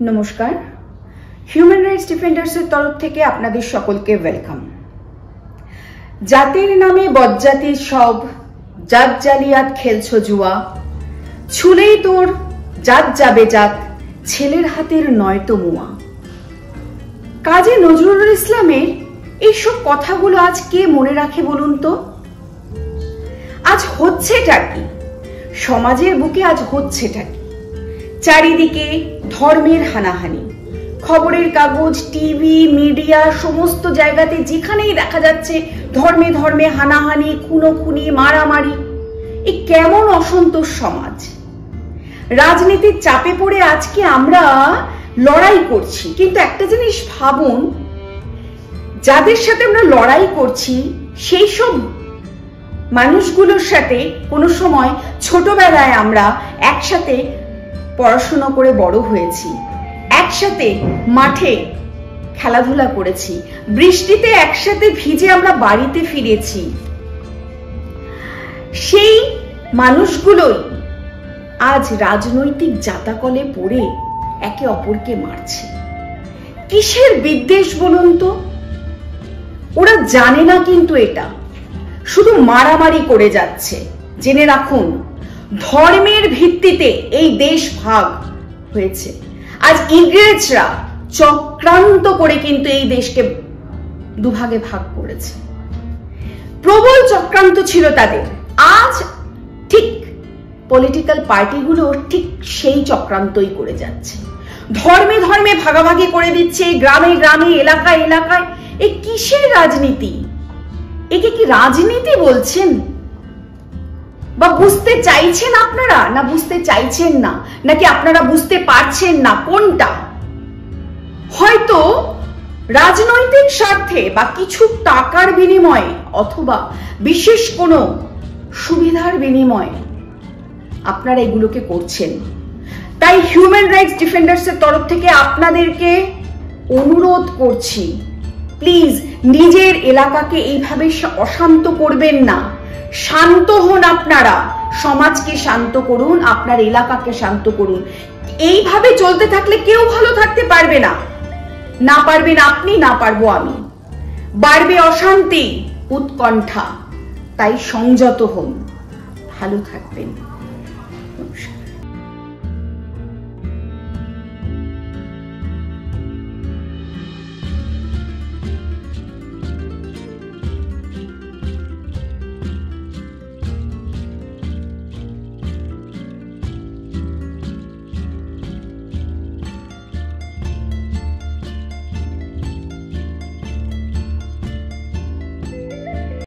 নমস্কার, human rights ডিফেন্ডার্সের তরফ থেকে আপনাদের সকলকে ওয়েলকাম। জাতির নামে বজ্জাতির সব, জাত জালিয়াত খেলছো জুয়া, ছুলেই তোর জাত যাবে জাত, ছেলের হাতের নয়তো মুয়া। কাজী নজরুল ইসলামের এইসব কথাগুলো আজ কে মনে রাখে বলুন তো? আজ হচ্ছেটা কি সমাজের বুকে? আজ হচ্ছেটা কি? চারিদিকে ধর্মের হানাহানি, খবরের কাগজ, টিভি, মিডিয়া, সমস্ত জায়গাতে যেখানেই দেখা যাচ্ছে ধর্মে ধর্মে হানাহানি, খুনোখুনি, মারামারি। এই কেমন অসন্তোষ সমাজ! রাজনীতির চাপে পড়ে আজকে আমরা লড়াই করছি, কিন্তু একটা জিনিস ভাবুন, যাদের সাথে আমরা লড়াই করছি সেই সব মানুষগুলোর সাথে কোনো সময় ছোটবেলায় আমরা একসাথে পড়াশোনা করে বড় হয়েছি, একসাথে মাঠে খেলাধুলা করেছি, বৃষ্টিতে একসাথে ভিজে আমরা বাড়িতে ফিরেছি। সেই মানুষগুলোই আজ রাজনৈতিক জাতাকলে পড়ে একে অপরকে মারছে। কিসের বিদ্বেষ বলুন তো? ওরা জানে না কিন্তু এটা শুধু মারামারি করে যাচ্ছে। জেনে রাখুন, ধর্মের ভিত্তিতে এই দেশ ভাগ হয়েছে। আজ ইংরেজরা চক্রান্ত করে কিন্তু এই দেশকে দুভাগে ভাগ করেছে। প্রবল চক্রান্ত ছিল তাদের। আজ ঠিক পলিটিক্যাল পার্টিগুলো ঠিক সেই চক্রান্তই করে যাচ্ছে। ধর্মে ধর্মে ভাগাভাগি করে দিচ্ছে, গ্রামে গ্রামে, এলাকায় এলাকায়। এ কিসের রাজনীতি? একে কি রাজনীতি বলছেন? বা বুঝতে চাইছেন আপনারা, না বুঝতে চাইছেন না, নাকি আপনারা বুঝতে পারছেন না কোনটা? হয়তো রাজনৈতিক স্বার্থে বা কিছু টাকার বিনিময়ে অথবা বিশেষ কোনো সুবিধার বিনিময়ে আপনারা এগুলোকে করছেন। তাই হিউম্যান রাইটস ডিফেন্ডার্সের তরফ থেকে আপনাদেরকে অনুরোধ করছি, প্লিজ নিজের এলাকাকে এইভাবে অশান্ত করবেন না। শান্ত হন আপনারা, সমাজকে শান্ত করুন, আপনার এলাকাকে শান্ত করুন। এইভাবে চলতে থাকলে কেউ ভালো থাকতে পারবে না। না পারবেন আপনি, না পারবো আমি। বাড়বে অশান্তি, উৎকণ্ঠা। তাই সংযত হন, ভালো থাকবেন।